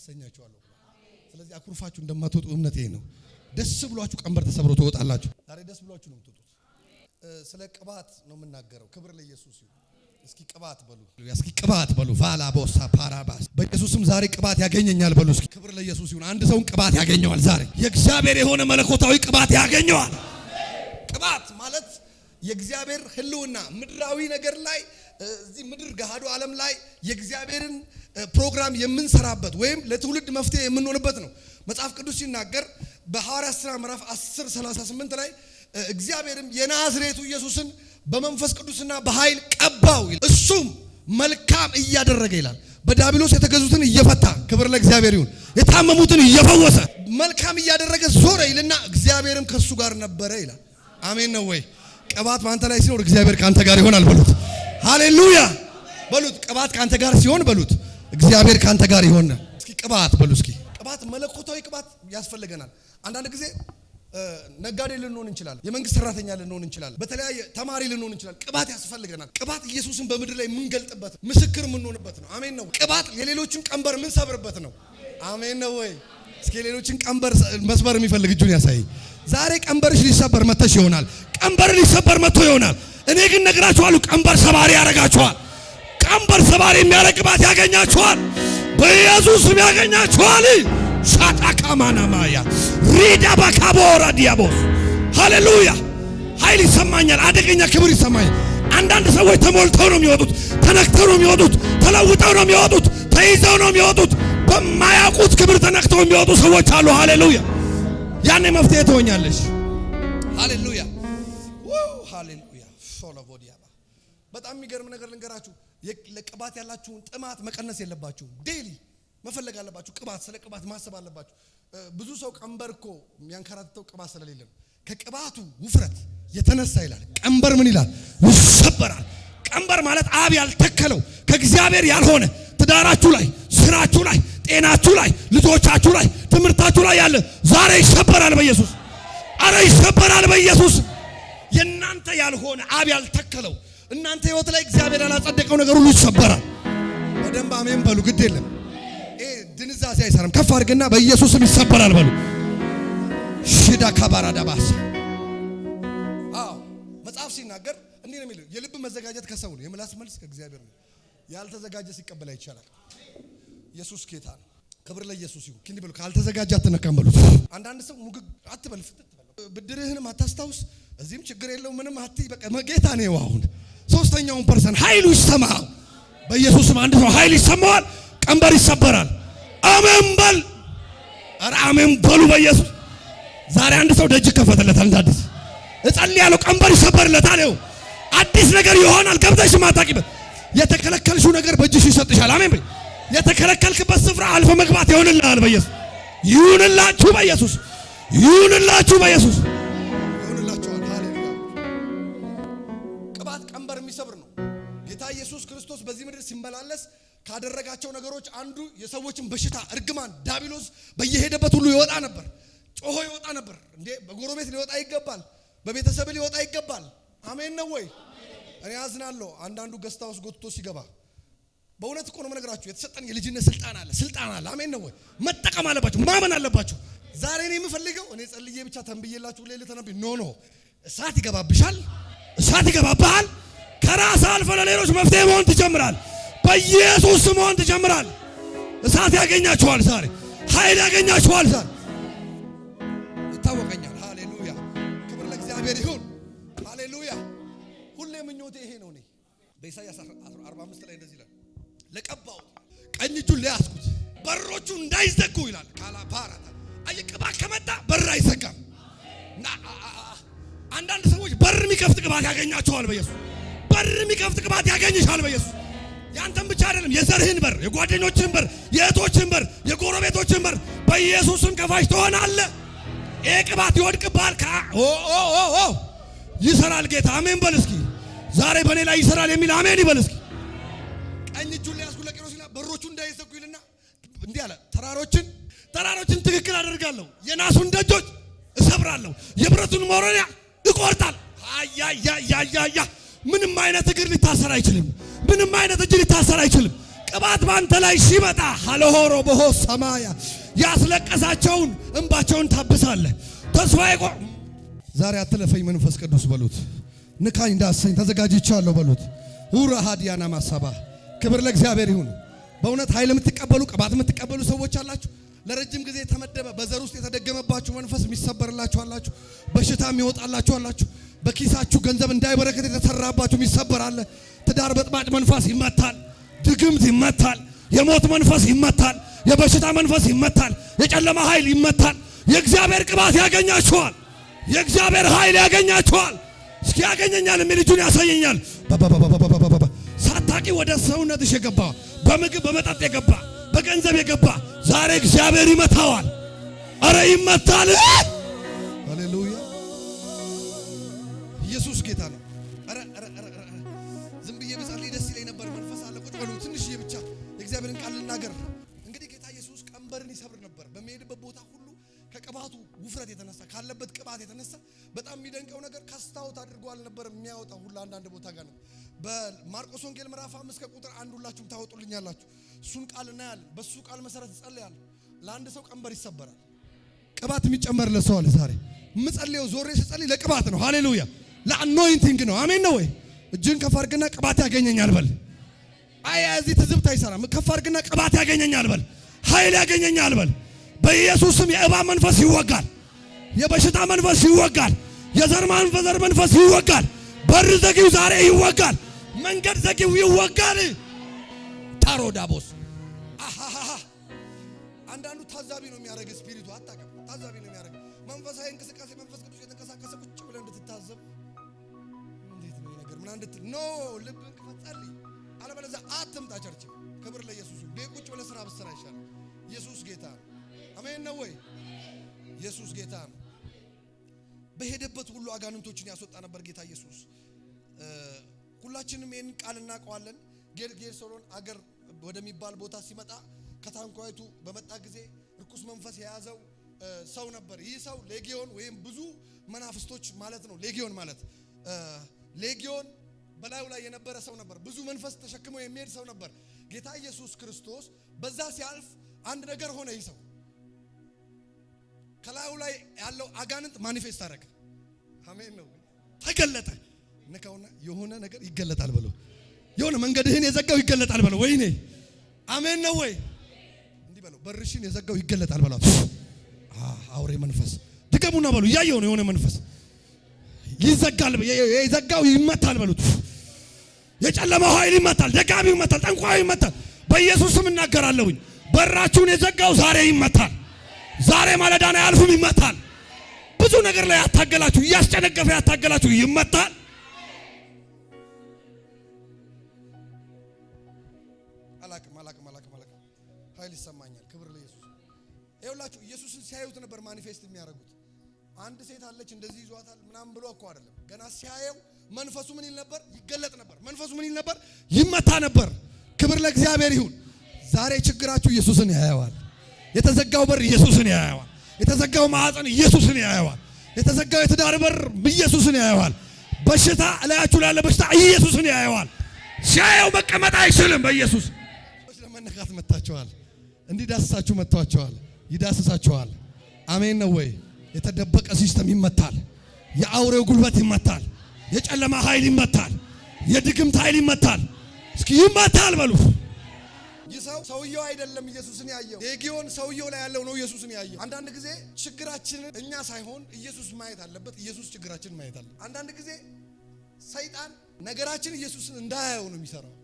አሰኛችኋለሁ። ስለዚህ አኩርፋችሁ እንደማትወጡ እምነቴ ነው። ደስ ብሏችሁ ቀንበር ተሰብሮ ትወጣላችሁ። ዛሬ ደስ ብሏችሁ ነው የምትወጡት። ስለ ቅባት ነው የምናገረው። ክብር ለኢየሱስ ይሁን። እስኪ ቅባት በሉ፣ እስኪ ቅባት በሉ። ቫላ ቦሳ ፓራባስ በኢየሱስም ዛሬ ቅባት ያገኘኛል በሉ። እስኪ ክብር ለኢየሱስ ይሁን። አንድ ሰውን ቅባት ያገኘዋል ዛሬ። የእግዚአብሔር የሆነ መለኮታዊ ቅባት ያገኘዋል። ቅባት ማለት የእግዚአብሔር ህልውና ምድራዊ ነገር ላይ እዚህ ምድር ገሃዱ ዓለም ላይ የእግዚአብሔርን ፕሮግራም የምንሰራበት ወይም ለትውልድ መፍትሄ የምንሆንበት ነው። መጽሐፍ ቅዱስ ሲናገር በሐዋርያት ሥራ ምዕራፍ 10:38 ላይ እግዚአብሔርም የናዝሬቱ ኢየሱስን በመንፈስ ቅዱስና በኃይል ቀባው ይላል። እሱም መልካም እያደረገ ይላል። በዲያብሎስ የተገዙትን እየፈታ፣ ክብር ለእግዚአብሔር ይሁን፣ የታመሙትን እየፈወሰ መልካም እያደረገ ዞረ ይልና እግዚአብሔርም ከሱ ጋር ነበረ ይላል። አሜን ነው ወይ? ቅባት በአንተ ላይ ሲኖር እግዚአብሔር ካንተ ጋር ይሆናል በሉት። ሃሌሉያ በሉት። ቅባት ካንተ ጋር ሲሆን በሉት እግዚአብሔር ካንተ ጋር ይሆናል። እስኪ ቅባት በሉ። እስኪ ቅባት መለኮታዊ ቅባት ያስፈልገናል። አንዳንድ ጊዜ ነጋዴ ልንሆን እንችላለን፣ የመንግስት ሰራተኛ ልንሆን እንችላለን፣ በተለያየ ተማሪ ልንሆን እንችላለን። ቅባት ያስፈልገናል። ቅባት ኢየሱስን በምድር ላይ የምንገልጥበት ምስክር የምንሆንበት ነው። አሜን ነው። ቅባት የሌሎችን ቀንበር የምንሰብርበት ነው። አሜን ነው ወይ? እስኪ የሌሎችን ቀንበር መስበር የሚፈልግ እጁን ያሳይ። ዛሬ ቀንበርሽ ሊሰበር መተሽ ይሆናል። ቀንበር ሊሰበር መጥቶ ይሆናል። እኔ ግን ነግራችኋለሁ፣ ቀንበር ሰባሪ ያረጋችኋል። ቀንበር ሰባሪ የሚያረግ ቅባት ያገኛችኋል። በኢየሱስ ስም ያገኛችኋል። ሻታካማና ማያ ሪዳ ባካቦራ ዲያቦስ ሃሌሉያ። ኃይል ይሰማኛል። አደገኛ ክብር ይሰማኛል። አንዳንድ ሰዎች ተሞልተው ነው የሚወጡት፣ ተነክተው ነው የሚወጡት፣ ተለውጠው ነው የሚወጡት፣ ተይዘው ነው የሚወጡት። በማያውቁት ክብር ተነክተው የሚወጡ ሰዎች አሉ። ሃሌሉያ። ያኔ መፍትሄ ትሆኛለሽ። ሃሌሉያ ሃሌሉያ። ሶሎቮዲያባ በጣም የሚገርም ነገር ልንገራችሁ። ለቅባት ያላችሁን ጥማት መቀነስ የለባችሁም። ዴሊ መፈለግ አለባችሁ። ቅባት፣ ስለ ቅባት ማሰብ አለባችሁ። ብዙ ሰው ቀንበር እኮ የሚያንከራትተው ቅባት ስለሌለ ነው። ከቅባቱ ውፍረት የተነሳ ይላል ቀንበር ምን ይላል? ይሰበራል። ቀንበር ማለት አብ ያልተከለው ከእግዚአብሔር ያልሆነ ትዳራችሁ ላይ፣ ስራችሁ ላይ፣ ጤናችሁ ላይ፣ ልጆቻችሁ ላይ፣ ትምህርታችሁ ላይ ያለ ዛሬ ይሰበራል በኢየሱስ። አረ ይሰበራል በኢየሱስ። የናንተ ያልሆነ አብ ያልተከለው እናንተ ህይወት ላይ እግዚአብሔር ያላጸደቀው ነገር ሁሉ ይሰበራል። በደንብ አሜን በሉ። ግድ የለም ድንዛዜ አይሰራም። ከፍ አድርግና በኢየሱስም ይሰበራል በሉ። ሽዳ ካባራዳ ባስ መጽሐፍ ሲናገር እንዲህ ነው የሚለው፣ የልብ መዘጋጀት ከሰው ነው፣ የምላስ መልስ ከእግዚአብሔር ነው። ያልተዘጋጀ ሲቀበል አይቻላል። ኢየሱስ ጌታ ነው። ክብር ለኢየሱስ ይሁን። ክንዲ በሉ። ካልተዘጋጀ አትነካም በሉ። አንዳንድ ሰው ሙግግ አትበል፣ ፍትት በል፣ ብድርህንም አታስታውስ፣ እዚህም ችግር የለው ምንም አትይ፣ በቃ ጌታ ነው። አሁን ሶስተኛውን ፐርሰን ኃይሉ ይሰማው በኢየሱስም። አንድ ሰው ኃይል ይሰማዋል፣ ቀንበር ይሰበራል። አሜን በል። ኧረ አሜን በሉ በኢየሱስ። ዛሬ አንድ ሰው ደጅ ከፈተለታል። እንዳዲስ እጸልያለሁ፣ ቀንበር ይሰበርለታል። ይኸው አዲስ ነገር ይሆናል። ገብተሽ ማታቂበት የተከለከልሽው ነገር በእጅሽ ይሰጥሻል። አሜን በይ። የተከለከልክበት ስፍራ አልፈ መግባት ይሆንልሃል በኢየሱስ። ይሁንላችሁ በኢየሱስ። ይሁንላችሁ በኢየሱስ። ይሁንላችኋል። ሃሌሉያ። ቅባት ቀንበር የሚሰብር ነው። ጌታ ኢየሱስ ክርስቶስ በዚህ ምድር ሲመላለስ ካደረጋቸው ነገሮች አንዱ የሰዎችን በሽታ፣ እርግማን፣ ዲያብሎስ በየሄደበት ሁሉ ይወጣ ነበር። ጮሆ ይወጣ ነበር። እንዴ በጎረቤት ሊወጣ ይገባል፣ በቤተሰብ ሊወጣ ይገባል። አሜን ነው ወይ? እኔ አዝናለሁ አንዳንዱ ገስታ ውስጥ ጎትቶ ሲገባ። በእውነት እኮ ነው የምነግራችሁ። የተሰጠን የልጅነት ስልጣን አለ፣ ስልጣን አለ። አሜን ነው ወይ? መጠቀም አለባችሁ፣ ማመን አለባችሁ። ዛሬ እኔ የምፈልገው እኔ ጸልዬ ብቻ ተንብዬላችሁ ሌላ ተነብይ ኖ እሳት ይገባብሻል፣ እሳት ይገባብሃል። ከራስ አልፈ ለሌሎች መፍትሄ መሆን ትጀምራል። በኢየሱስ መሆን ትጀምራል። እሳት ያገኛችኋል ዛሬ፣ ኃይል ያገኛችኋል ዛሬ። ይታወቀኛል። ሃሌሉያ ክብር ለእግዚአብሔር ይሁን። ሃሌሉያ ሁሌ ምኞቴ ይሄ ነው። እኔ በኢሳይያስ 45 ላይ እንደዚህ ይላል፣ ለቀባው ቀኝ እጁን ለያዝኩት በሮቹ እንዳይዘጉ ይላል። ካላፓራታ ቅባት ከመጣ በር አይዘጋም። አንዳንድ ሰዎች በር የሚከፍት ቅባት ያገኛችኋል በኢየሱስ። በር የሚከፍት ቅባት ያገኝሻል በኢየሱስ። ያንተም ብቻ አይደለም፣ የዘርህን በር፣ የጓደኞችህን በር፣ የእህቶችህን በር፣ የጎረቤቶችህን በር በኢየሱስም ከፋሽ ትሆናለህ። ይሄ ቅባት ይወድቅብሃል። ይሰራል ጌታ። አሜን በል እስኪ። ዛሬ በእኔ ላይ ይሰራል የሚል አሜን ይበል እስኪ። ቀኝ እጁን ሊያዝኩ ለቂሮስ ይላል፣ በሮቹ እንዳይዘጉ ይልና እንዲህ አለ፣ ተራሮችን ትክክል አደርጋለሁ፣ የናሱን ደጆች እሰብራለሁ፣ የብረቱን መወረሪያ እቆርጣለሁ። ምንም አይነት እግር ሊታሰር አይችልም። ምንም አይነት እጅ ሊታሰር አይችልም። ቅባት ባንተ ላይ ሲመጣ ሃሎሆሮ በሆ ሰማያ ያስለቀሳቸውን እንባቸውን ታብሳለህ። ተስፋዬ ዛሬ አትለፈኝ መንፈስ ቅዱስ በሉት። ንካኝ ዳሰኝ ተዘጋጅቻለሁ በሉት። ሁራ ሃዲያና ማሳባ ክብር ለእግዚአብሔር ይሁን። በእውነት ኃይል የምትቀበሉ ቅባት የምትቀበሉ ሰዎች አላችሁ። ለረጅም ጊዜ የተመደበ በዘር ውስጥ የተደገመባችሁ መንፈስ የሚሰበርላችሁ አላችሁ። በሽታ የሚወጣላችሁ አላችሁ። በኪሳችሁ ገንዘብ እንዳይበረከት የተሰራባችሁ የሚሰበር አለ። ትዳር በጥባጭ መንፈስ ይመታል። ድግምት ይመታል። የሞት መንፈስ ይመታል። የበሽታ መንፈስ ይመታል። የጨለማ ኃይል ይመታል። የእግዚአብሔር ቅባት ያገኛችኋል። የእግዚአብሔር ኃይል ያገኛችኋል። እስኪ ያገኘኛል የሚል እጁን ያሳየኛል። ሳታቂ ወደ ሰውነትሽ የገባ በምግብ በመጠጥ የገባ በገንዘብ የገባ ዛሬ እግዚአብሔር ይመታዋል። አረ ይመታል። ሃሌሉያ ኢየሱስ ጌታ ነው። አረ ዝም ብዬ ብጸልይ ደስ ይለኝ ነበር። መንፈስ አለ። ቁጭ በሉ ትንሽዬ ብቻ የእግዚአብሔርን ቃል ልናገር። እንግዲህ ጌታ ኢየሱስ ቀንበርን ይሰብር ነበር። በሚሄድበት ቦታ ሁሉ ከቅባቱ ውፍረት የተነሳ ካለበት ቅባት የተነሳ በጣም የሚደንቀው ነገር ካስታውት አድርጎ አልነበር የሚያወጣው ሁሉ አንዳንድ ቦታ ጋር ነው። በማርቆስ ወንጌል ምዕራፍ 5 ከቁጥር 1 ሁላችሁም ታወጡልኛላችሁ። እሱን ቃል እናያለን። በሱ ቃል መሰረት ጸልያለሁ። ለአንድ ሰው ቀንበር ይሰበራል። ቅባት የሚጨመርለት ሰው አለ። ዛሬ የምጸልየው ዞሬ ስጸልይ ለቅባት ነው። ሃሌሉያ ለአኖይንቲንግ ነው። አሜን ነው ወይ? እጅን ከፍ አድርግና ቅባት ያገኘኛል በል። አይ እዚህ ትዝብት አይሰራም። ከፍ አድርግና ቅባት ያገኘኛል በል። ኃይል ያገኘኛል በል። በኢየሱስ ስም የእባብ መንፈስ ይወጋል። የበሽታ መንፈስ ይወጋል። የዘር መንፈስ ይወጋል። በር ዘጊው ዛሬ ይወጋል። መንገድ ዘጊው ይወጋል። ታሮዳቦስ አንዳንዱ ታዛቢ ነው የሚያደርግ ስፒሪቱ አታውቅም። ታዛቢ ነው የሚያደርግ መንፈሳዊ እንቅስቃሴ መንፈስ ቅዱስ የተንቀሳቀሰ ቁጭ ብለህ እንድትታዘብ እንዴት ነው ነገር ምን እንድትል ኖ ልብን ክፈት ጸልይ። አለበለዚያ አትምጣ ቸርች። ክብር ለኢየሱስ ይሁን። ቤት ቁጭ ብለህ ስራ ብትሰራ ይሻላል። ኢየሱስ ጌታ ነው። አሜን ነው ወይ? ኢየሱስ ጌታ ነው። በሄደበት ሁሉ አጋንንቶችን ያስወጣ ነበር ጌታ ኢየሱስ። ሁላችንም ይሄን ቃል እናውቀዋለን። ጌርጌሶን አገር ወደሚባል ቦታ ሲመጣ ከታንኳይቱ በመጣ ጊዜ ርኩስ መንፈስ የያዘው ሰው ነበር። ይህ ሰው ሌጊዮን ወይም ብዙ መናፍስቶች ማለት ነው። ሌጊዮን ማለት ሌጊዮን በላዩ ላይ የነበረ ሰው ነበር። ብዙ መንፈስ ተሸክሞ የሚሄድ ሰው ነበር። ጌታ ኢየሱስ ክርስቶስ በዛ ሲያልፍ አንድ ነገር ሆነ። ይህ ሰው ከላዩ ላይ ያለው አጋንንት ማኒፌስት አደረገ። አሜን ነው። ተገለጠ። ነካውና የሆነ ነገር ይገለጣል ብሎ የሆነ መንገድህን የዘጋው ይገለጣል ብሎ ወይኔ አሜን ነው ወይ? እንዲህ በለው በርሽን የዘጋው ይገለጣል ብሎ አውሬ መንፈስ ድገሙና በሉ ያየው ነው። የሆነ መንፈስ ይዘጋል፣ የዘጋው ይመታል በሉት። የጨለማው ኃይል ይመታል፣ ደጋሚው ይመታል፣ ጠንቋዩ ይመታል። በኢየሱስ ስም እናገራለሁኝ። በራችሁን የዘጋው ዛሬ ይመታል። ዛሬ ማለዳ ነው ያልፉም ይመታል። ብዙ ነገር ላይ ያታገላችሁ እያስጨነገፈ ያታገላችሁ ይመታል። አላቅም ኃይል ይሰማኛል። ክብር ለኢየሱስ። ይኸውላችሁ ኢየሱስን ሲያዩት ነበር ማኒፌስት የሚያደርጉት። አንድ ሴት አለች እንደዚህ ይዟታል ምናምን ብሎ እኮ አይደለም። ገና ሲያየው መንፈሱ ምን ይል ነበር? ይገለጥ ነበር። መንፈሱ ምን ይል ነበር? ይመታ ነበር። ክብር ለእግዚአብሔር ይሁን። ዛሬ ችግራችሁ ኢየሱስን ያያዋል። የተዘጋው በር ኢየሱስን ያያዋል። የተዘጋው ማዕፀን ኢየሱስን ያያዋል። የተዘጋው የትዳር በር ኢየሱስን ያያዋል። በሽታ እላያችሁ ላይ ያለ በሽታ ኢየሱስን ያያዋል። ሲያየው መቀመጥ አይችልም። በኢየሱስ ለመነካት መጣቸዋል። እንዲዳስሳችሁ መጥቷቸዋል። ይዳስሳቸዋል። አሜን ነው ወይ? የተደበቀ ሲስተም ይመታል። የአውሬው ጉልበት ይመታል። የጨለማ ኃይል ይመታል። የድግምት ኃይል ይመታል። እስኪ ይመታል በሉ። ሰውየው አይደለም ኢየሱስን ያየው። ሌጊዮን ሰውየው ላይ ያለው ነው ኢየሱስን ያየው። አንዳንድ ጊዜ ችግራችንን እኛ ሳይሆን ኢየሱስ ማየት አለበት። ኢየሱስ ችግራችንን ማየት አለበት። አንዳንድ ጊዜ ሰይጣን ነገራችን ኢየሱስን እንዳያየው ነው የሚሰራው።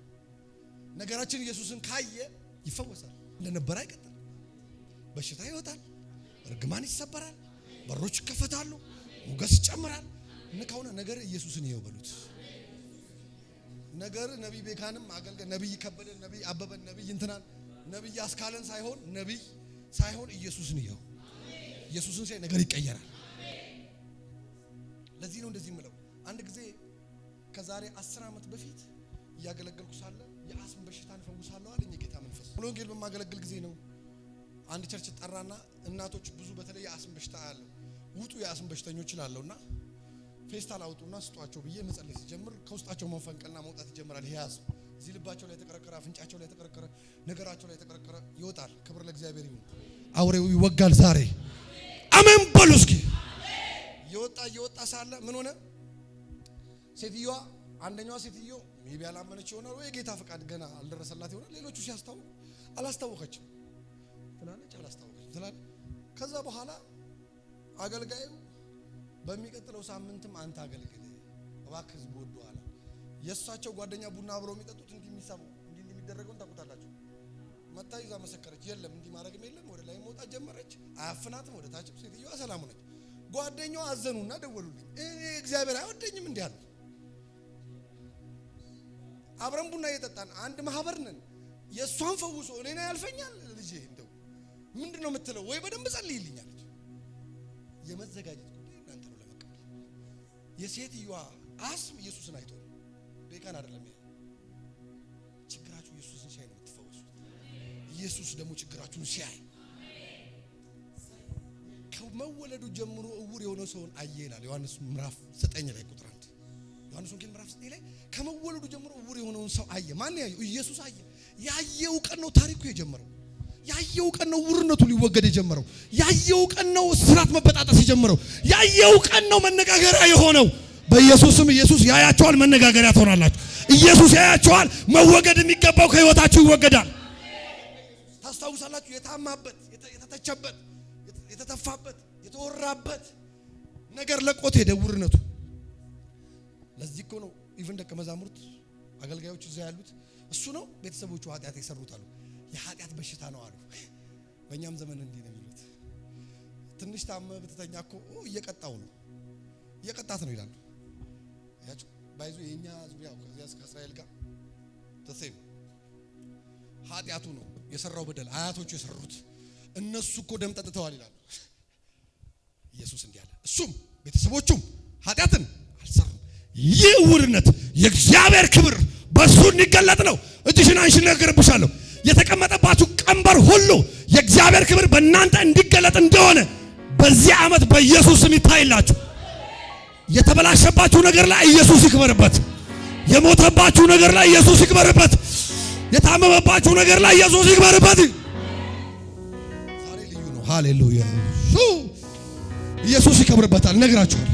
ነገራችን ኢየሱስን ካየ ይፈወሳል። እንደነበረ አይቀጥልም። በሽታ ይወጣል። እርግማን ይሰበራል። በሮች ይከፈታሉ። ሞገስ ይጨምራል። ንካውና ነገር ኢየሱስን ይየው በሉት። ነገር ነብይ ቤካንም አገልገል ነብይ ከበደ ነብይ አበበን ነብይ እንትናን ነብይ አስካለን ሳይሆን ኢየሱስን ይየው። ኢየሱስን ሳይ ነገር ይቀየራል። ለዚህ ነው እንደዚህ የምለው። አንድ ጊዜ ከዛሬ 10 ዓመት በፊት እያገለገልኩ ሳለ የአስም በሽታን ፈውሳለሁ አለኝ ጌታ መንፈስ። ሙሉ ወንጌል በማገለግል ጊዜ ነው አንድ ቸርች ጠራና እናቶች ብዙ በተለይ የአስም በሽታ ያለው ውጡ የአስም በሽተኞች ይላለውና ፌስታል አውጡና ስጧቸው ብዬ መጸለይ ሲጀምር ከውስጣቸው መንፈንቀልና መውጣት ይጀምራል። ይሄ አስም እዚህ ልባቸው ላይ ተቀረቀረ፣ አፍንጫቸው ላይ ተቀረቀረ፣ ነገራቸው ላይ ተቀረቀረ ይወጣል። ክብር ለእግዚአብሔር ይሁን። አውሬው ይወጋል ዛሬ። አሜን በሉ እስኪ። እየወጣ ሳለ ምን ሆነ? ሴትዮዋ አንደኛዋ ሴትዮ ሜቢ ያላመነች ይሆናል ወይ ጌታ ፈቃድ ገና አልደረሰላት ይሆናል። ሌሎቹ ሲያስታውቁ አላስታወቀችም ትላለች፣ አላስታወቀችም ትላለች። ከዛ በኋላ አገልጋዩ በሚቀጥለው ሳምንትም አንተ አገልግል እባክህ ህዝብ ወደዋል። የእሳቸው ጓደኛ ቡና አብረው የሚጠጡት እንዲህ የሚሰሙ እንዲህ የሚደረገውን ታውቁታላችሁ። መታ ይዛ መሰከረች። የለም እንዲህ ማድረግም የለም። ወደ ላይ መውጣት ጀመረች። አያፍናትም። ወደ ታችም ሴትዮዋ ሰላም ሆነች። ጓደኛዋ አዘኑና ደወሉልኝ። እኔ እግዚአብሔር አይወደኝም እንዲህ አሉ። አብረን ቡና እየጠጣን አንድ ማህበር ነን። የእሷን ፈውሶ እኔና ያልፈኛል። ልጄ እንደው ምንድነው የምትለው? ወይ በደንብ ጸልይልኝ አለች። የመዘጋጀት ጉዳይ እናንተ ነው ለመቀበል። የሴትዮዋ አስም ኢየሱስን አይቶ በቃን አይደለም። ችግራችሁ ኢየሱስን ሲያይ ነው የምትፈወሱት። ኢየሱስ ደግሞ ችግራችሁን ሲያይ ከመወለዱ ጀምሮ እውር የሆነ ሰውን አየ ይላል ዮሐንስ ምዕራፍ 9 ላይ ቁጥር 1። ዮሐንስ ወንጌል ምዕራፍ 9 ላይ ከመወለዱ ጀምሮ እውር የሆነውን ሰው አየ። ማን ያየው? ኢየሱስ አየ። ያየው ቀን ነው ታሪኩ የጀመረው። ያየው ቀን ነው ውርነቱ ሊወገድ የጀመረው። ያየው ቀን ነው ስራት መበጣጠስ የጀመረው። ያየው ቀን ነው መነጋገሪያ የሆነው። በኢየሱስም ኢየሱስ ያያቸዋል፣ መነጋገሪያ ትሆናላችሁ። ኢየሱስ ያያቸዋል፣ መወገድ የሚገባው ከህይወታችሁ ይወገዳል። ታስታውሳላችሁ? የታማበት፣ የተተቸበት፣ የተተፋበት፣ የተወራበት ነገር ለቆት ሄደ ውርነቱ። ለዚህ እኮ ነው ኢቭን ደቀ መዛሙርት አገልጋዮች እዛ ያሉት እሱ ነው ቤተሰቦቹ ኃጢአት የሰሩት አሉ። የኃጢአት በሽታ ነው አሉ። በእኛም ዘመን እንዲህ ነው የሚሉት። ትንሽ ታመ ብትተኛ እኮ እየቀጣው ነው እየቀጣት ነው ይላሉ። ያቺ ባይዙ የኛ ዙሪያው ከዚያስ ከእስራኤል ጋር ተሰይም ኃጢአቱ ነው የሰራው በደል አያቶቹ የሰሩት እነሱ እኮ ደም ጠጥተዋል ይላሉ። ኢየሱስ እንዲህ አለ፣ እሱም ቤተሰቦቹም ኃጢአትን አልሰሩም። ይህ ውርነት የእግዚአብሔር ክብር በሱ እንዲገለጥ ነው። እጅሽን አንሺ ነገርብሻለሁ። የተቀመጠባችሁ ቀንበር ሁሉ የእግዚአብሔር ክብር በእናንተ እንዲገለጥ እንደሆነ በዚህ ዓመት በኢየሱስ ስም ይታይላችሁ። የተበላሸባችሁ ነገር ላይ ኢየሱስ ይክበርበት። የሞተባችሁ ነገር ላይ ኢየሱስ ይክበርበት። የታመመባችሁ ነገር ላይ ኢየሱስ ይክበርበት። ዛሬ ልዩ ነው። ሃሌሉያ! ኢየሱስ ይከብርበታል። ነግራችኋል።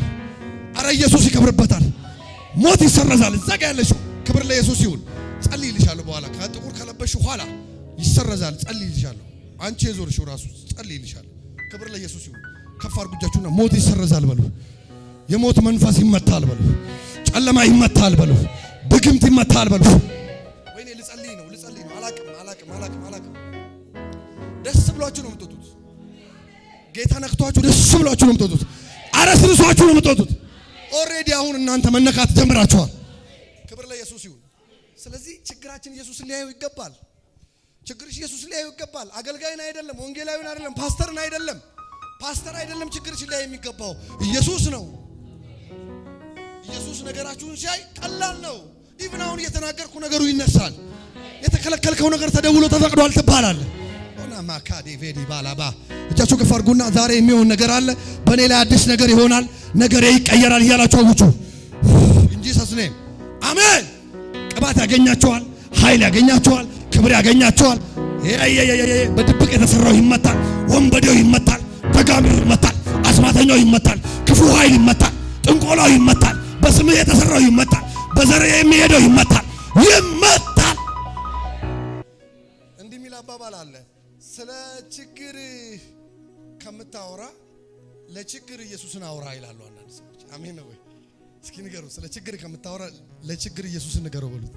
አረ ኢየሱስ ይከብርበታል። ሞት ይሰረዛል። እዛ ጋር ያለሽው ክብር ለኢየሱስ ይሁን። ጸልይልሻለሁ። በኋላ ከጥቁር ከለበሽው ኋላ ይሰረዛል። ጸልይልሻለሁ። አንቺ የዞርሽው ራሱ ጸልይልሻለሁ። ክብር ለኢየሱስ ይሁን። ከፍ አድርጉጃችሁና ሞት ይሰረዛል በሉ። የሞት መንፈስ ይመታል በሉ። ጨለማ ይመታል በሉ። ድግምት ይመታል በሉ። ወይኔ ልጸልይ ነው። አላቅም። ደስ ብሏችሁ ነው የምትወጡት። ጌታ ነክቷችሁ ደስ ብሏችሁ ነው የምትወጡት። አረስርሷችሁ ነው የምትወጡት። ኦሬዲ አሁን እናንተ መነካት ጀምራችኋል። ክብር ለኢየሱስ ይሁን። ስለዚህ ችግራችን ኢየሱስ ሊያየው ይገባል። ችግርሽ ኢየሱስ ሊያየው ይገባል። አገልጋይን አይደለም፣ ወንጌላዊን አይደለም፣ ፓስተርን አይደለም። ፓስተር አይደለም ችግርሽ ሊያየው የሚገባው ኢየሱስ ነው። ኢየሱስ ነገራችሁን ሲያይ ቀላል ነው። ኢቭን አሁን እየተናገርኩ ነገሩ ይነሳል። የተከለከልከው ነገር ተደውሎ ተፈቅዷል ትባላለህ። እና ማካዲ ቬዲ ባላባ እጃችሁ ከፍ አድርጉና ዛሬ የሚሆን ነገር አለ፣ በእኔ ላይ አዲስ ነገር ይሆናል፣ ነገሬ ይቀየራል እያላችሁ አውጁ። እንጂ ሰስኔ አሜን። ቅባት ያገኛቸዋል፣ ኃይል ያገኛቸዋል፣ ክብር ያገኛቸዋል። በድብቅ የተሰራው ይመታል፣ ወንበዴው ይመታል፣ ደጋሚው ይመታል፣ አስማተኛው ይመታል፣ ክፉ ኃይል ይመታል፣ ጥንቆላው ይመታል፣ በስምህ የተሰራው ይመታል፣ በዘር የሚሄደው ይመታል። እንዲህ የሚል አባባል አለ። ስለ ችግር ከምታወራ ለችግር ኢየሱስን አውራ ይላሉ አንዳንድ ሰዎች። አሜን ነው ወይ? እስኪ ንገሩ። ስለ ችግር ከምታወራ ለችግር ኢየሱስን ንገረው በሉት።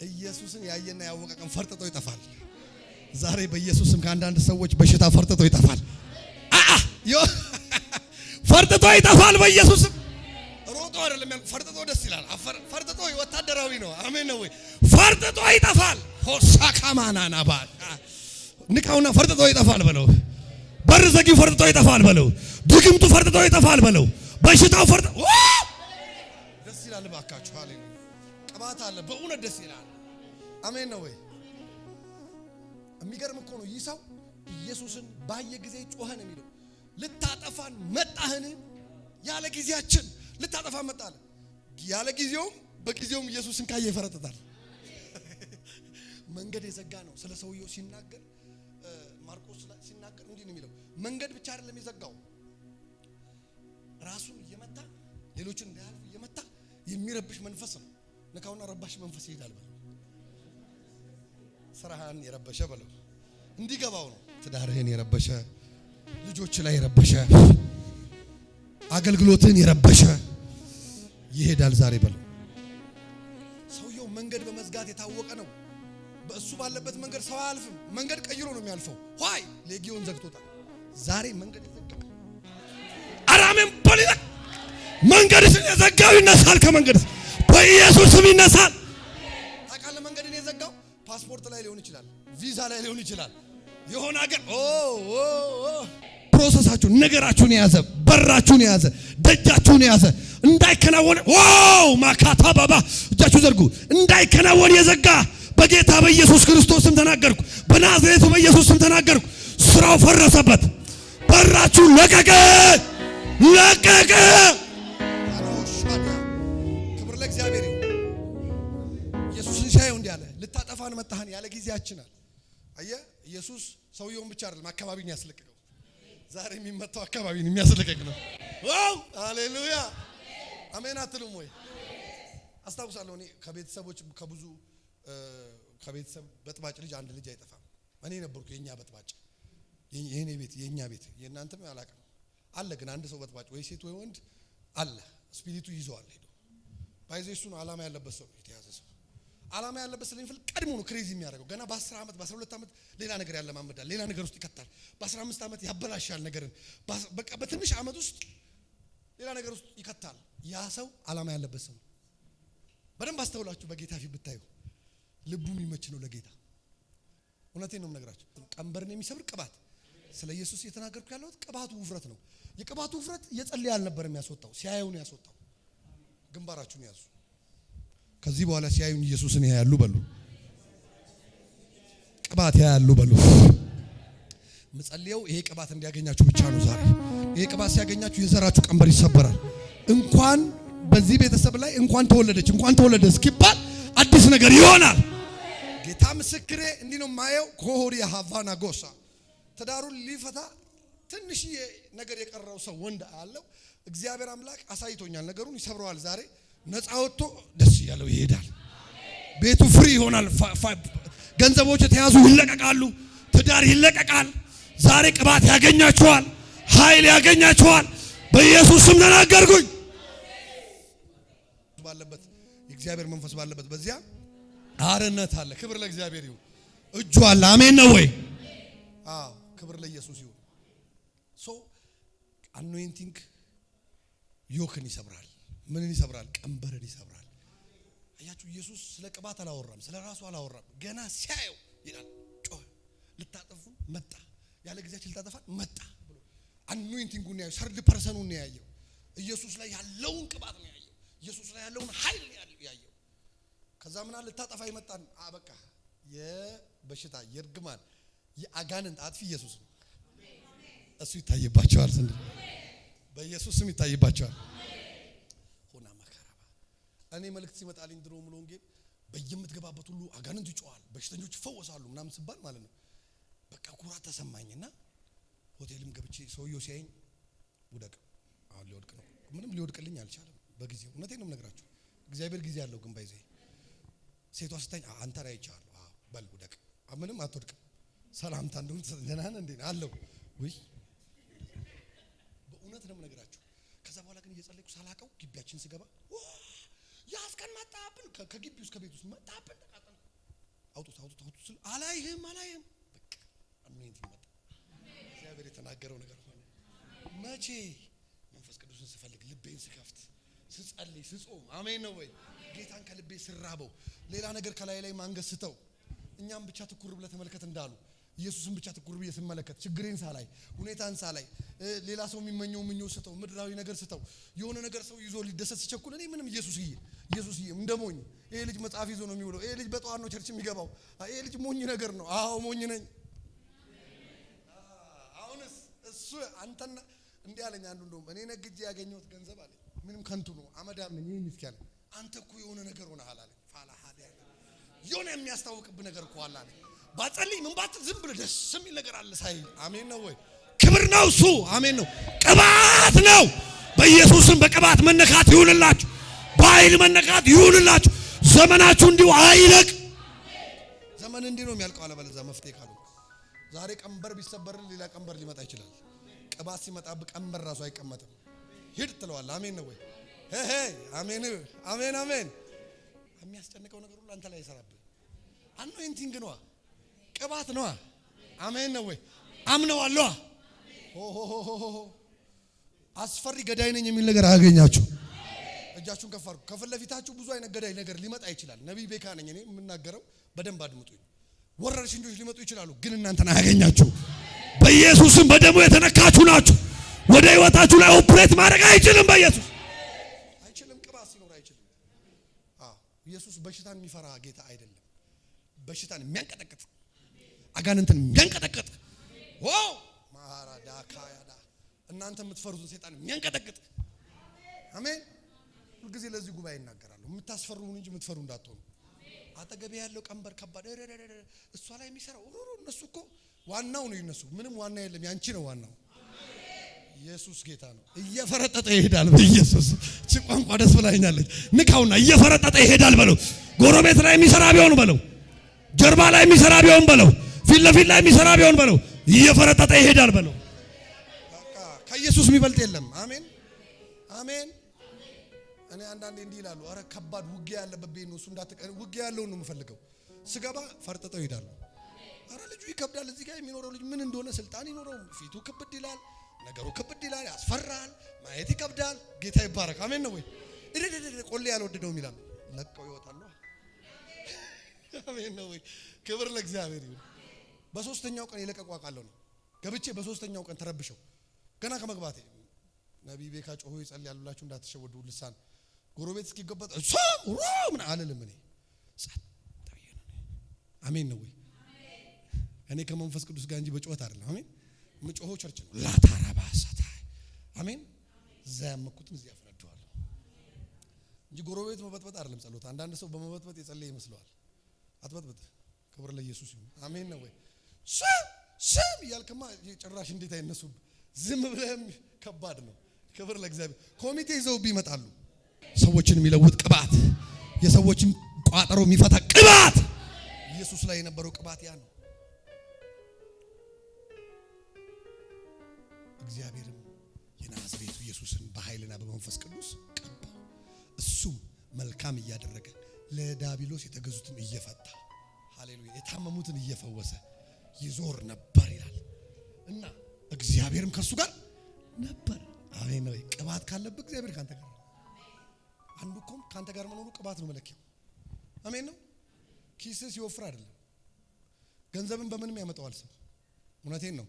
ኢየሱስን ያየና ያወቀ ቀን ፈርጥጦ ይጠፋል። ዛሬ በኢየሱስም ከአንዳንድ ሰዎች በሽታ ፈርጥጦ ይጠፋል። ፈርጥጦ ይጠፋል በኢየሱስም። ሮጦ አይደለም ያን ፈርጥጦ ደስ ይላል። ፈርጥጦ ወታደራዊ ነው። አሜን ነው ወይ? ፈርጥጦ ይጠፋል። ሆሳካማናና ባ ንቃውና ፈርጥጦ ይጠፋል በለው። በር ዘጊው ፈርጥጦ ይጠፋል በለው። ድግምቱ ፈርጥጦ ይጠፋል በለው። በሽታው ፈርጥጦ ደስ ይላል። ባካችሁ ሃሌሉያ! ቅባት አለ በእውነት ደስ ይላል። አሜን ነው ወይ? የሚገርም እኮ ነው። ይህ ሰው ኢየሱስን ባየ ጊዜ ጮኸ ነው የሚለው። ልታጠፋን መጣህን? ያለ ጊዜያችን ልታጠፋን መጣህ። ያለ ጊዜውም በጊዜውም ኢየሱስን ካየ ይፈረጥጣል። መንገድ የዘጋ ነው። ስለ ሰውየው ሲናገር ማርቆስ ላይ ሲናገር እንዲህ ነው የሚለው፣ መንገድ ብቻ አይደለም የዘጋው፣ ራሱን እየመታ ሌሎችን እንዳያልፉ እየመታ የሚረብሽ መንፈስ ነው። ነካውና ረባሽ መንፈስ ይሄዳል በለው። ስራህን የረበሸ በለው እንዲገባው ነው። ትዳርህን የረበሸ፣ ልጆች ላይ የረበሸ፣ አገልግሎትን የረበሸ ይሄዳል ዛሬ በለው። ሰውየው መንገድ በመዝጋት የታወቀ ነው። በእሱ ባለበት መንገድ ሰው አያልፍም። መንገድ ቀይሮ ነው የሚያልፈው። ሆይ ሌጊዮን ዘግቶታል። ዛሬ መንገድ ይዘጋ። አራሜን ፖሊስ መንገድን የዘጋው ይነሳል። ከመንገድ በኢየሱስ ስም ይነሳል። ታውቃለህ፣ መንገድን የዘጋው ፓስፖርት ላይ ሊሆን ይችላል፣ ቪዛ ላይ ሊሆን ይችላል። የሆነ ሀገር ፕሮሰሳችሁን፣ ነገራችሁን የያዘ፣ በራችሁን የያዘ፣ ደጃችሁን የያዘ እንዳይከናወን ማካታ ባባ እጃችሁ ዘርጉ። እንዳይከናወን የዘጋ በጌታ በኢየሱስ ክርስቶስ ስም ተናገርኩ። በናዝሬቱ በኢየሱስ ስም ተናገርኩ። ስራው ፈረሰበት። በራችሁ ለቀቀ። ክብር ለእግዚአብሔር ይሁን። ኢየሱስን ሲያየው እንዲህ አለ፣ ልታጠፋን መጣህን? ያለ ጊዜያችን አለ። አየህ፣ ኢየሱስ ሰውየውን ብቻ አይደለም አካባቢን ያስለቀቀው። ዛሬ የሚመጣው አካባቢን የሚያስለቀቅ ነው። ዋው ሃሌሉያ አሜን አትሉም ወይ? አስታውሳለሁ እኔ ከቤተሰቦች ከብዙ ከቤተሰብ በጥባጭ ልጅ አንድ ልጅ አይጠፋም። እኔ ነበርኩ የኛ በጥባጭ። የኔ ቤት የኛ ቤት የእናንተም ያላቀ አለ። ግን አንድ ሰው በጥባጭ ወይ ሴት ወይ ወንድ አለ። ስፒሪቱ ይዘዋል ሄዶ ባይዘው እሱ ነው ዓላማ ያለበት ሰው የተያዘ ሰው ዓላማ ያለበት ስለሚፈልግ ቀድሞ ነው ክሬዚ የሚያደርገው። ገና በ10 ዓመት በ12 ዓመት ሌላ ነገር ያለማመዳል፣ ሌላ ነገር ውስጥ ይከታል። በ15 ዓመት ያበላሻል ነገርን። በቃ በትንሽ ዓመት ውስጥ ሌላ ነገር ውስጥ ይከታል። ያ ሰው ዓላማ ያለበት ሰው። በደንብ አስተውላችሁ በጌታ ፊት ብታዩ ልቡ የሚመች ነው ለጌታ። እውነቴን ነው የምነግራችሁ። ቀንበርን የሚሰብር ቅባት ስለ ኢየሱስ እየተናገርኩ ያለሁት ቅባቱ ውፍረት ነው። የቅባቱ ውፍረት እየጸለየ አልነበረም ያስወጣው፣ ሲያየው ነው ያስወጣው። ግንባራችሁን ያዙ። ከዚህ በኋላ ሲያዩን ኢየሱስን ያያሉ በሉ። ቅባት ያያሉ በሉ። መጸለየው ይሄ ቅባት እንዲያገኛችሁ ብቻ ነው ዛሬ። ይሄ ቅባት ሲያገኛችሁ የዘራችሁ ቀንበር ይሰበራል። እንኳን በዚህ ቤተሰብ ላይ እንኳን ተወለደች እንኳን ተወለደ እስኪባል አዲስ ነገር ይሆናል። ጌታ ምስክሬ እንዲህ ነው የማየው። ኮሆሪያ ሃቫና ጎሳ ትዳሩን ሊፈታ ትንሽ ነገር የቀረው ሰው ወንድ አለው። እግዚአብሔር አምላክ አሳይቶኛል። ነገሩን ይሰብረዋል። ዛሬ ነፃ ወጥቶ ደስ ያለው ይሄዳል። ቤቱ ፍሪ ይሆናል። ገንዘቦች የተያዙ ይለቀቃሉ። ትዳር ይለቀቃል። ዛሬ ቅባት ያገኛቸዋል። ኃይል ያገኛቸዋል። በኢየሱስ ስም ተናገርኩኝ። ባለበት የእግዚአብሔር መንፈስ ባለበት በዚያ አርነት አለ። ክብር ለእግዚአብሔር ይሁን። እጁ አለ። አሜን ነው ወይ? አዎ፣ ክብር ለኢየሱስ ይሁን። ሶ አኖይንቲንግ ዮክን ይሰብራል። ምንን ይሰብራል? ቀንበርን ይሰብራል። አያችሁ፣ ኢየሱስ ስለ ቅባት አላወራም፣ ስለ ራሱ አላወራም። ገና ሲያየው ይላል ጮኸ። ልታጠፉ መጣ፣ ያለ ጊዜያችን ልታጠፋን መጣ ብሎ አኖይንቲንጉን ያየው፣ ሰርድ ፐርሰኑን ነው ያየው። ኢየሱስ ላይ ያለውን ቅባት ነው ያየው። ኢየሱስ ላይ ያለውን ኃይል ያየው። ከዛ ምን አለ? ልታጠፋ ይመጣን። በቃ የበሽታ የርግማን የአጋንንት አጥፊ ኢየሱስ ነው። እሱ ይታይባቸዋል። ዘንድ በኢየሱስ ስም ይታይባቸዋል። ሆና መከራባ እኔ መልእክት ሲመጣልኝ ድሮ ሙሉ ወንጌል በየምትገባበት ሁሉ አጋንንት ይጮሃል፣ በሽተኞች ይፈወሳሉ ምናምን ሲባል ማለት ነው። በቃ ኩራት ተሰማኝና ሆቴልም ገብቼ ሰውየው ሲያይኝ ውደቅ፣ አሁን ሊወድቅ ነው። ምንም ሊወድቅልኝ አልቻለም በጊዜው። እውነቴን ነው የምነግራችሁ። እግዚአብሔር ጊዜ ያለው ግን ባይዘይ ሴቷ ስተኝ አንተ ላይ ይቻላል። በል ውደቅ፣ ምንም አትወድቅም። ሰላምታ እንደሆነ ደህና ነህ እንዴ አለው። ወይ በእውነት ነው የምነግራችሁ። ከዛ በኋላ ግን እየጸለይኩ ሳላቀው ግቢያችን ስገባ ያስቀን መጣብን። ከግቢ ውስጥ ከቤት ውስጥ መጣብን። ተቃጠል። አውጡት ስል አላይህም። በቃ አሜን ይመጣ። እግዚአብሔር የተናገረው ነገር ሆነ። መቼ መንፈስ ቅዱስን ስፈልግ፣ ልቤን ስከፍት፣ ስጸልይ፣ ስጾም፣ አሜን ነው ወይ? ጌታን ከልቤ ስራበው፣ ሌላ ነገር ከላይ ላይ ማንገስተው፣ እኛም ብቻ ትኩር ብለህ ተመልከት እንዳሉ ኢየሱስን ብቻ ትኩር ብዬ ስመለከት፣ ችግሬን ሳላይ፣ ሁኔታን ሳላይ፣ ሌላ ሰው የሚመኘው ምኞት ስተው፣ ምድራዊ ነገር ስተው፣ የሆነ ነገር ሰው ይዞ ሊደሰት ሲቸኩል እኔ ምንም ኢየሱስዬ እንደሞኝ ይሄ ልጅ መጽሐፍ ይዞ ነው የሚውለው፣ ይሄ ልጅ በጠዋት ነው ቸርች የሚገባው፣ ይሄ ልጅ ሞኝ ነገር ነው። አዎ ሞኝ ነኝ። አሁንስ እሱ አንተና እንዲህ አለኝ። አንዱ እንደውም እኔ ነግጄ ያገኘሁት ገንዘብ አለኝ ምንም ከንቱ ነው፣ አመዳም ነኝ። ይሄን እስኪ አለ አንተ እኮ የሆነ ነገር ሆነሃል አለ። ፋላ ሀዲያ የሆነ የሚያስታውቅብህ ነገር እኮ አለ አለ። ባጸልይ ምን ባትል ዝም ብለህ ደስ የሚል ነገር አለ ሳይ። አሜን ነው ወይ? ክብር ነው እሱ። አሜን ነው። ቅባት ነው። በኢየሱስም በቅባት መነካት ይሁንላችሁ። በኃይል መነካት ይሁንላችሁ። ዘመናችሁ እንዲሁ አይለቅ። ዘመን እንዲህ ነው የሚያልቀው። አለበለዚያ መፍትሄ ካሉ ዛሬ ቀንበር ቢሰበርል ሌላ ቀንበር ሊመጣ ይችላል። ቅባት ሲመጣብ ቀንበር ራሱ አይቀመጥም። ሂድ ትለዋለህ። አሜን ነው ወይ? ሄ አሜን አሜን አሜን። የሚያስጨንቀው ነገር ሁሉ አንተ ላይ ይሰራብህ። አኖይንቲንግ ነው፣ ቅባት ነው። አሜን ነው ወይ? አምነዋለሁ። አስፈሪ ገዳይ ነኝ የሚል ነገር አያገኛችሁ። እጃችሁን ከፍ አድርጉ። ከፊት ለፊታችሁ ብዙ አይነት ገዳይ ነገር ሊመጣ ይችላል። ነብይ ቤካ ነኝ እኔ የምናገረው፣ በደንብ አድምጡኝ። ወረርሽኞች ሊመጡ ይችላሉ፣ ግን እናንተን አያገኛችሁ። በኢየሱስም በደሙ የተነካችሁ ናችሁ። ወደ ህይወታችሁ ላይ ኦፕሬት ማድረግ አይችልም። በኢየሱስ አይችልም። ቅባት ሲኖር አይችልም። ኢየሱስ በሽታን የሚፈራ ጌታ አይደለም። በሽታን የሚያንቀጠቅጥ አጋንንትን የሚያንቀጠቅጥ ማራዳ ካያዳ እናንተ የምትፈሩትን ሰይጣን የሚያንቀጠቅጥ አሜን። ሁልጊዜ ለዚህ ጉባኤ ይናገራሉ። የምታስፈሩን እንጂ የምትፈሩ እንዳትሆኑ። አጠገቤ ያለው ቀንበር ከባድ እሷ ላይ የሚሰራው እነሱ እኮ ዋናው ነው። ይነሱ ምንም ዋና የለም። ያንቺ ነው ዋናው። ኢየሱስ ጌታ ነው። እየፈረጠጠ ይሄዳል። በኢየሱስ እቺ ቋንቋ ደስ ብላኛለች። ንካውና እየፈረጠጠ ይሄዳል በለው። ጎረቤት ላይ የሚሰራ ቢሆን በለው፣ ጀርባ ላይ የሚሰራ ቢሆን በለው፣ ፊት ለፊት ላይ የሚሰራ ቢሆን በለው፣ እየፈረጠጠ ይሄዳል በለው። በቃ ከኢየሱስ የሚበልጥ የለም። አሜን አሜን። እኔ አንዳንዴ እንዲህ ይላሉ፣ አረ ከባድ ውጊያ ያለበት ቤት ነው እሱ እንዳትቀር። ውጊያ ያለውን ነው የምፈልገው። ስገባ ፈርጥጠው ይሄዳሉ። አረ ልጁ ይከብዳል። እዚህ ጋር የሚኖረው ልጅ ምን እንደሆነ ስልጣን ይኖረው፣ ፊቱ ክብድ ይላል፣ ነገሩ ክብድ ይላል፣ ያስፈራል፣ ማየት ይከብዳል። ጌታ ይባረክ። አሜን ነው ወይ? ቆሌ ያልወደደው ይላል፣ ለቀው ይወጣሉ። አሜን ነው ወይ? ክብር ለእግዚአብሔር ይሁን። በሶስተኛው ቀን የለቀቁ አውቃለሁ ነው ገብቼ በሶስተኛው ቀን ተረብሸው ገና ከመግባቴ ነብይ ቤካ ጮሆ ይጸልያሉላችሁ እንዳትሸወዱ። ልሳን ጎረቤት እስኪገባጥ ምን አልልም እኔ አሜን ነው ወይ? እኔ ከመንፈስ ቅዱስ ጋር እንጂ በጮት አይደለም። አሜን ምጮሆ ቸርች ነው ላታራባሳታ አሜን። ዘያመኩትን እዚያ ያፈረደዋል እንጂ ጎረቤት መበጥበጥ አይደለም ጸሎት። አንዳንድ ሰው በመበጥበጥ የጸለየ ይመስለዋል። አትበጥበጥ። ክብር ለኢየሱስ ይሁን። አሜን ነው ወይ? ስም ያልከማ ጭራሽ እንዴት አይነሱብ? ዝም ብለህም ከባድ ነው። ክብር ለእግዚአብሔር። ኮሚቴ ይዘው ይመጣሉ። ሰዎችን የሚለውጥ ቅባት፣ የሰዎችን ቋጠሮ የሚፈታ ቅባት፣ ኢየሱስ ላይ የነበረው ቅባት ያ ነው። እግዚአብሔርም የናዝሬቱ ኢየሱስን በኃይልና በመንፈስ ቅዱስ ቀባው። እሱም መልካም እያደረገ ለዲያብሎስ የተገዙትን እየፈታ ሃሌሉያ፣ የታመሙትን እየፈወሰ ይዞር ነበር ይላል እና እግዚአብሔርም ከሱ ጋር ነበር። አሜን ነው። ቅባት ካለበት እግዚአብሔር ካንተ ጋር ነው። አንዱ እኮ ካንተ ጋር መኖሩ ቅባት ነው መለኪያው። አሜን ነው። ኪስህ ሲወፍር አይደለም። ገንዘብን በምንም ያመጣዋል ሰው። እውነቴን ነው።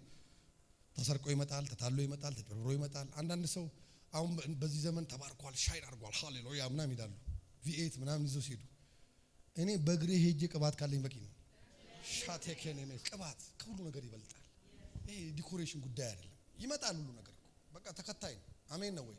ተሰርቆ ይመጣል፣ ተታሎ ይመጣል፣ ተጨብሮ ይመጣል። አንዳንድ ሰው አሁን በዚህ ዘመን ተባርኳል፣ ሻይን አድርጓል፣ ሃሌሉያ ምናምን ይላሉ። ቪኤት ምናምን ይዘው ሲሄዱ እኔ በእግሬ ሄጄ ቅባት ካለኝ በቂ ነው። ሻቴከኔ ቅባት ከሁሉ ነገር ይበልጣል። ይሄ ዲኮሬሽን ጉዳይ አይደለም። ይመጣል ሁሉ ነገር በቃ ተከታይ ነው። አሜን ነው ወይ?